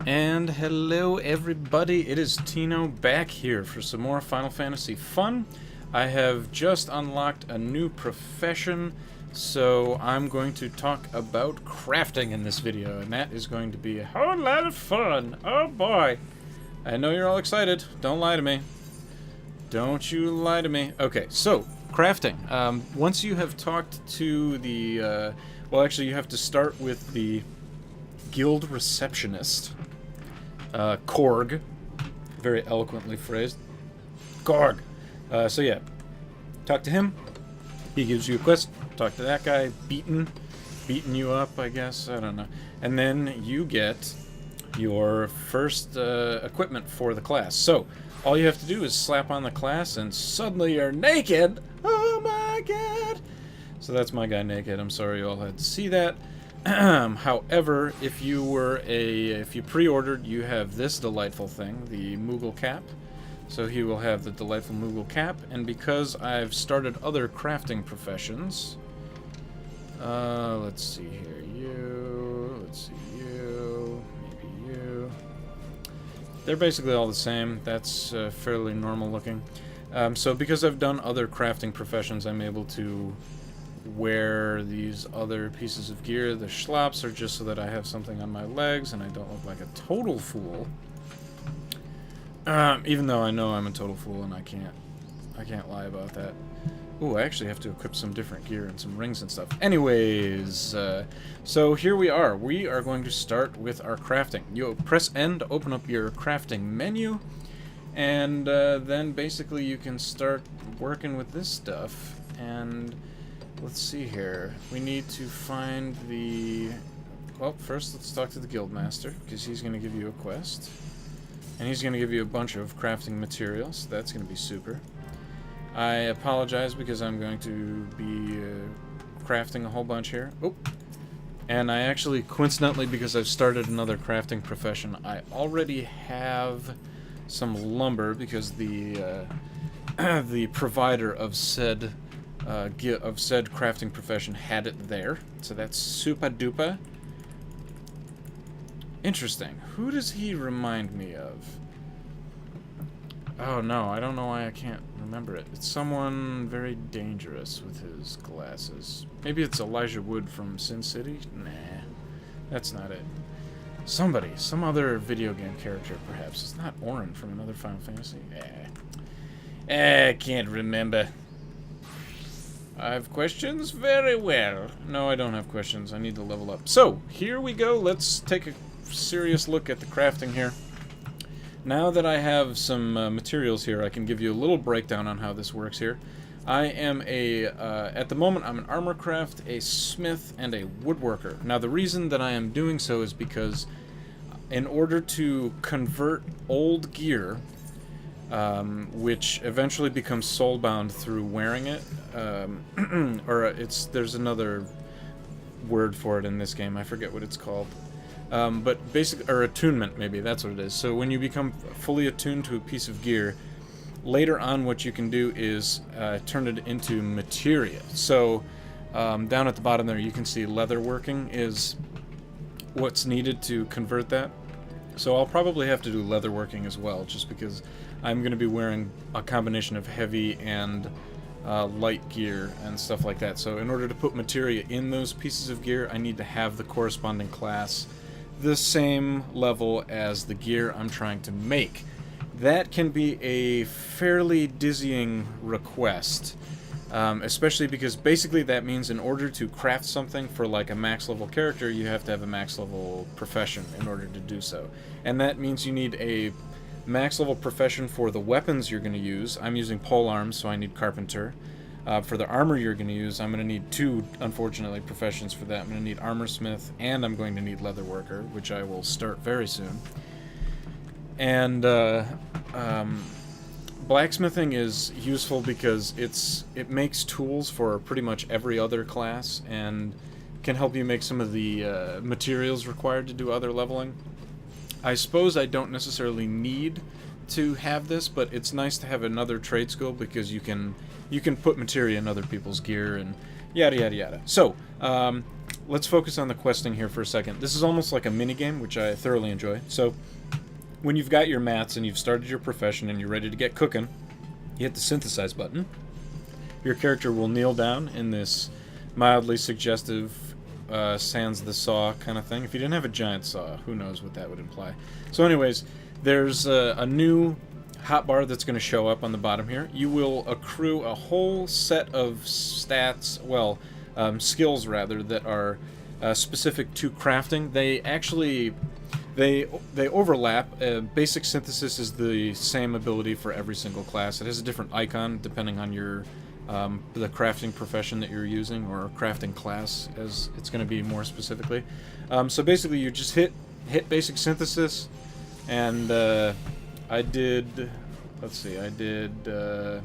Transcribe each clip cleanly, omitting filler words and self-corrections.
And hello everybody, it is Tino back here for some more Final Fantasy fun. I have just unlocked a new profession, so I'm going to talk about crafting in this video, and that is going to be a whole lot of fun. Oh boy. I know you're all excited. Don't lie to me. Don't you lie to me. Okay, so, crafting. Once you have talked to the, well actually you have to start with the guild receptionist. Korg, very eloquently phrased. Korg. So yeah, talk to him. He gives you a quest. Talk to that guy. Beaten you up, I guess. I don't know. And then you get your first equipment for the class. So all you have to do is slap on the class, and suddenly you're naked. Oh my god! So that's my guy naked. I'm sorry you all had to see that. However, if you pre-ordered, you have this delightful thing, the Moogle cap. So he will have the delightful Moogle cap, and because I've started other crafting professions, let's see here, let's see you, maybe you. They're basically all the same. That's fairly normal looking. So because I've done other crafting professions, I'm able to wear these other pieces of gear. The schlops are just so that I have something on my legs and I don't look like a total fool. Even though I know I'm a total fool and I can't lie about that. Ooh, I actually have to equip some different gear and some rings and stuff. Anyways, so here we are. We are going to start with our crafting. You press N to open up your crafting menu, and then basically you can start working with this stuff. And let's see here. We need to find the... Well, first let's talk to the guildmaster, because he's going to give you a quest. And he's going to give you a bunch of crafting materials. That's going to be super. I apologize because I'm going to be crafting a whole bunch here. Oh! And I actually, coincidentally, because I've started another crafting profession, I already have some lumber, because the the provider of said crafting profession had it there, so that's super duper. Interesting. Who does he remind me of? Oh no, I don't know why I can't remember it. It's someone very dangerous with his glasses. Maybe it's Elijah Wood from Sin City? Nah, that's not it. Somebody, some other video game character perhaps. It's not Orin from another Final Fantasy? I can't remember. I have questions? Very well. No, I don't have questions. I need to level up. So, here we go. Let's take a serious look at the crafting here. Now that I have some materials here, I can give you a little breakdown on how this works here. I am at the moment, I'm an armor craft, a smith, and a woodworker. Now, the reason that I am doing so is because in order to convert old gear, which eventually becomes soulbound through wearing it, or there's another word for it in this game, I forget what it's called. But basically, or attunement maybe, that's what it is. So when you become fully attuned to a piece of gear, later on what you can do is turn it into materia. So down at the bottom there you can see leatherworking is what's needed to convert that. So I'll probably have to do leatherworking as well, just because I'm going to be wearing a combination of heavy and light gear and stuff like that. So in order to put materia in those pieces of gear, I need to have the corresponding class the same level as the gear I'm trying to make. That can be a fairly dizzying request, especially because basically that means in order to craft something for like a max level character, you have to have a max level profession in order to do so. And that means you need a max level profession for the weapons you're going to use. I'm using polearms, so I need carpenter. For the armor you're going to use, I'm going to need two, unfortunately, professions for that. I'm going to need armorsmith, and I'm going to need leatherworker, which I will start very soon. And blacksmithing is useful because it makes tools for pretty much every other class, and can help you make some of the materials required to do other leveling. I suppose I don't necessarily need to have this, but it's nice to have another trade skill because you can put materia in other people's gear and yada yada yada. So let's focus on the questing here for a second. This is almost like a minigame, which I thoroughly enjoy. So, when you've got your mats and you've started your profession and you're ready to get cooking, you hit the synthesize button. Your character will kneel down in this mildly suggestive sans the saw kind of thing. If you didn't have a giant saw, who knows what that would imply. So anyways, there's a new hotbar that's going to show up on the bottom here. You will accrue a whole set of stats, well, skills rather, that are specific to crafting. They actually they overlap. Basic synthesis is the same ability for every single class. It has a different icon depending on your the crafting profession that you're using, or crafting class as it's going to be more specifically. So basically you just hit basic synthesis, and I did, let's see, I did, come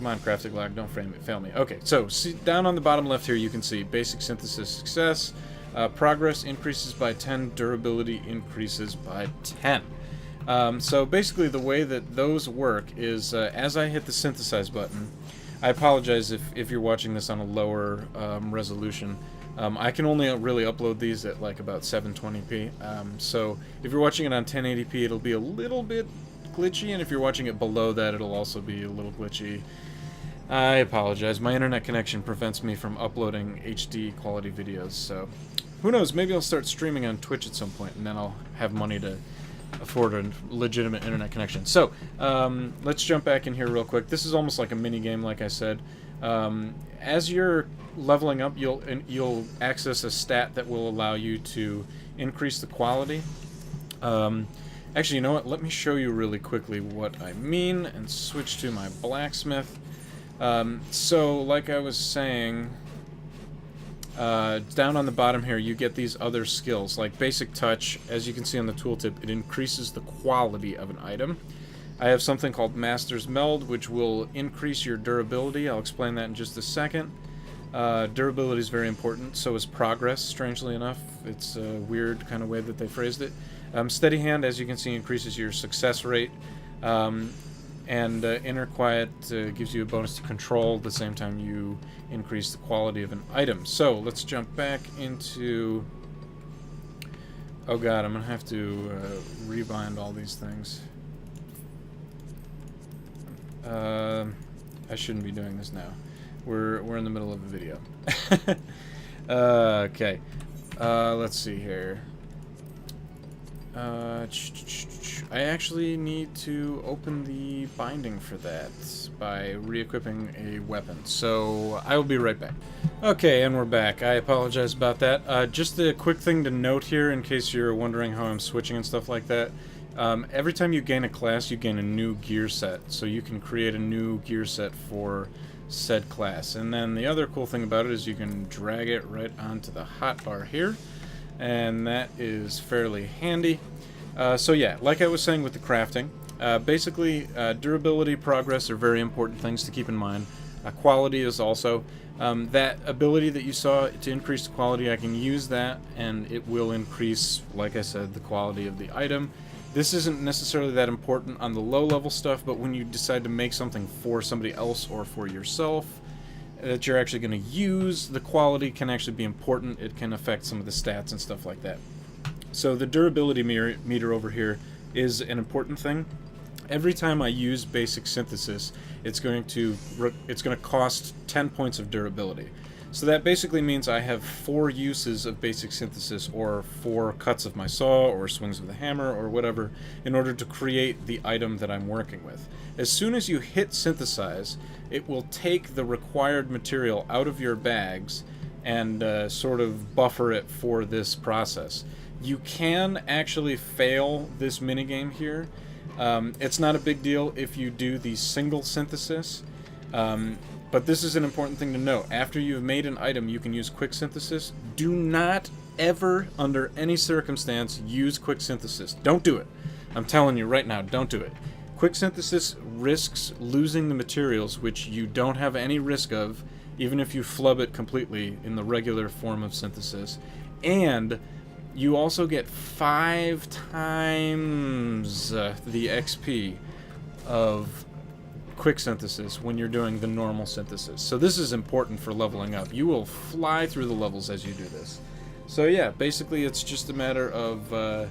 on, crafting log, don't fail me. Okay, so see, down on the bottom left here you can see basic synthesis success, progress increases by 10, durability increases by 10. So basically the way that those work is as I hit the synthesize button, I apologize if you're watching this on a lower resolution. I can only really upload these at like about 720p. So if you're watching it on 1080p, it'll be a little bit glitchy, and if you're watching it below that, it'll also be a little glitchy. I apologize. My internet connection prevents me from uploading HD quality videos, so who knows, maybe I'll start streaming on Twitch at some point, and then I'll have money to afford a legitimate internet connection. So, let's jump back in here real quick. This is almost like a mini game, like I said. As you're leveling up, you'll access a stat that will allow you to increase the quality. Actually, you know what? Let me show you really quickly what I mean and switch to my blacksmith. So, like I was saying, down on the bottom here, you get these other skills, like basic touch. As you can see on the tooltip, it increases the quality of an item. I have something called Master's Meld, which will increase your durability. I'll explain that in just a second. Durability is very important, so is progress, strangely enough. It's a weird kind of way that they phrased it. Steady Hand, as you can see, increases your success rate. And Inner Quiet gives you a bonus to control at the same time you increase the quality of an item. So let's jump back into... Oh god, I'm going to have to rebind all these things. I shouldn't be doing this now. We're in the middle of a video. Okay. Let's see here. I actually need to open the binding for that by re-equipping a weapon, so I will be right back. Okay, and we're back. I apologize about that. Just a quick thing to note here, in case you're wondering how I'm switching and stuff like that. Every time you gain a class, you gain a new gear set, so you can create a new gear set for said class. And then the other cool thing about it is you can drag it right onto the hotbar here, and that is fairly handy. So yeah, like I was saying with the crafting, basically durability, progress are very important things to keep in mind. Quality is also. That ability that you saw to increase the quality, I can use that and it will increase, like I said, the quality of the item. This isn't necessarily that important on the low level stuff, but when you decide to make something for somebody else or for yourself that you're actually going to use, the quality can actually be important. It can affect some of the stats and stuff like that. So the durability meter over here is an important thing. Every time I use basic synthesis, it's going to cost 10 points of durability. So that basically means I have 4 uses of basic synthesis, or 4 cuts of my saw, or swings of the hammer, or whatever, in order to create the item that I'm working with. As soon as you hit synthesize, it will take the required material out of your bags and sort of buffer it for this process. You can actually fail this minigame here. It's not a big deal if you do the single synthesis, but this is an important thing to note. After you've made an item, you can use quick synthesis. Do not ever, under any circumstance, use quick synthesis. Don't do it. I'm telling you right now, don't do it. Quick synthesis risks losing the materials, which you don't have any risk of, even if you flub it completely in the regular form of synthesis. And you also get 5 times the XP of quick synthesis when you're doing the normal synthesis. So this is important for leveling up. You will fly through the levels as you do this. So yeah, basically it's just a matter of,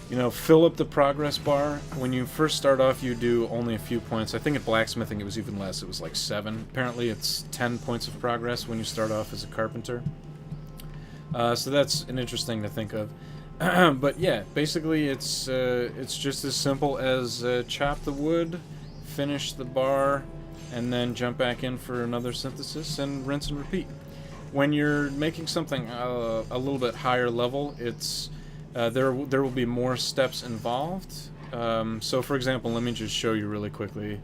you know, fill up the progress bar. When you first start off, you do only a few points. I think at blacksmithing it was even less. It was like 7. Apparently it's 10 points of progress when you start off as a carpenter. So that's an interesting to think of. But yeah, basically it's just as simple as chop the wood, finish the bar, and then jump back in for another synthesis and rinse and repeat. When you're making something a little bit higher level, it's there will be more steps involved. So for example, let me just show you really quickly.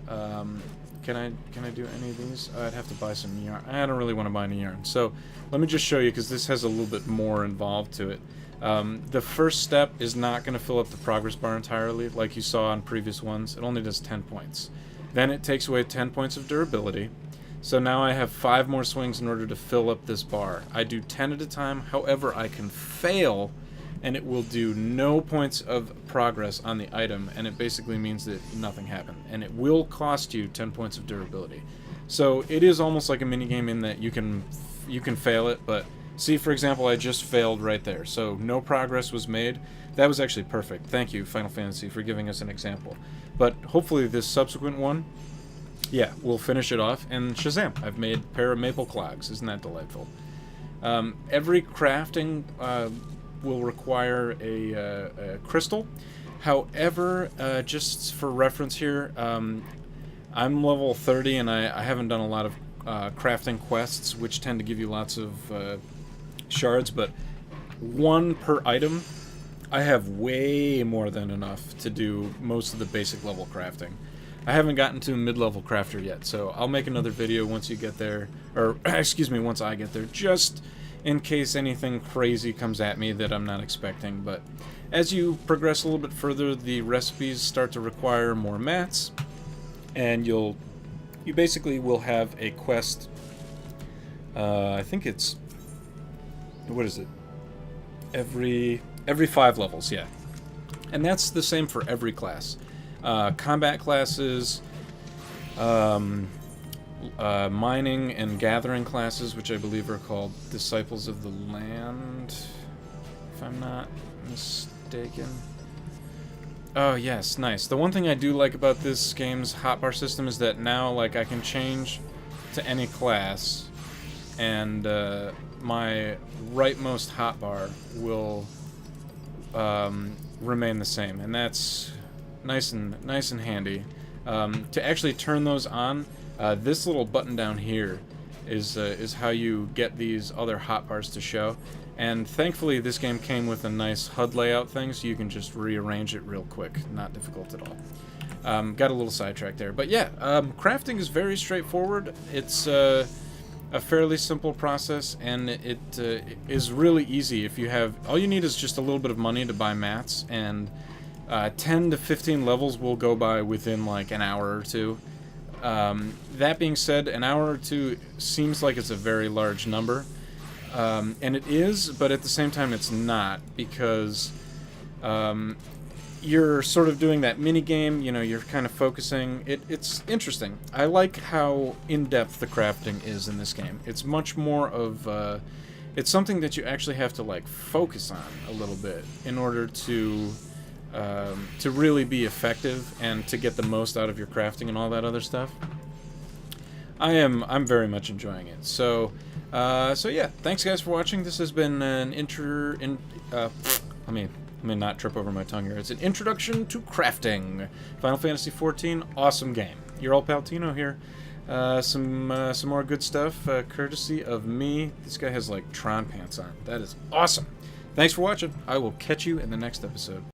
Can I do any of these? I'd have to buy some yarn. I don't really want to buy any yarn. So let me just show you, because this has a little bit more involved to it. The first step is not going to fill up the progress bar entirely, like you saw on previous ones. It only does 10 points. Then it takes away 10 points of durability. So now I have 5 more swings in order to fill up this bar. I do 10 at a time. However, I can fail, and it will do no points of progress on the item, and it basically means that nothing happened. And it will cost you 10 points of durability. So it is almost like a minigame in that you can fail it, but see, for example, I just failed right there. So no progress was made. That was actually perfect. Thank you, Final Fantasy, for giving us an example. But hopefully this subsequent one, yeah, we'll finish it off. And Shazam, I've made a pair of maple clogs. Isn't that delightful? Every crafting will require a crystal. However, just for reference here, I'm level 30 and I haven't done a lot of crafting quests, which tend to give you lots of shards, but 1 per item. I have way more than enough to do most of the basic level crafting. I haven't gotten to mid-level crafter yet, so I'll make another video once you get there, or excuse me, once I get there, just in case anything crazy comes at me that I'm not expecting. But as you progress a little bit further, the recipes start to require more mats, and you basically will have a quest. I think it's, what is it? Every 5 levels, yeah. And that's the same for every class. Combat classes, mining and gathering classes, which I believe are called Disciples of the Land, if I'm not mistaken. Oh yes, nice. The one thing I do like about this game's hotbar system is that now, like, I can change to any class, and my rightmost hotbar will remain the same, and that's nice and handy. To actually turn those on, this little button down here is how you get these other hotbars to show. And thankfully, this game came with a nice HUD layout thing, so you can just rearrange it real quick. Not difficult at all. Got a little sidetracked there, but yeah, crafting is very straightforward. It's a fairly simple process, and it is really easy. If you have, all you need is just a little bit of money to buy mats, and 10 to 15 levels will go by within like an hour or two. That being said, an hour or two seems like it's a very large number, and it is, but at the same time it's not, because you're sort of doing that mini game, you know, you're kind of focusing. It's interesting. I like how in-depth the crafting is in this game. It's much more of it's something that you actually have to like focus on a little bit in order to really be effective and to get the most out of your crafting and all that other stuff. I'm very much enjoying it. So yeah, thanks guys for watching. This has been an let me not trip over my tongue here. It's an introduction to crafting. Final Fantasy XIV, awesome game. Your old pal Tino here. Some more good stuff, courtesy of me. This guy has like Tron pants on. That is awesome. Thanks for watching. I will catch you in the next episode.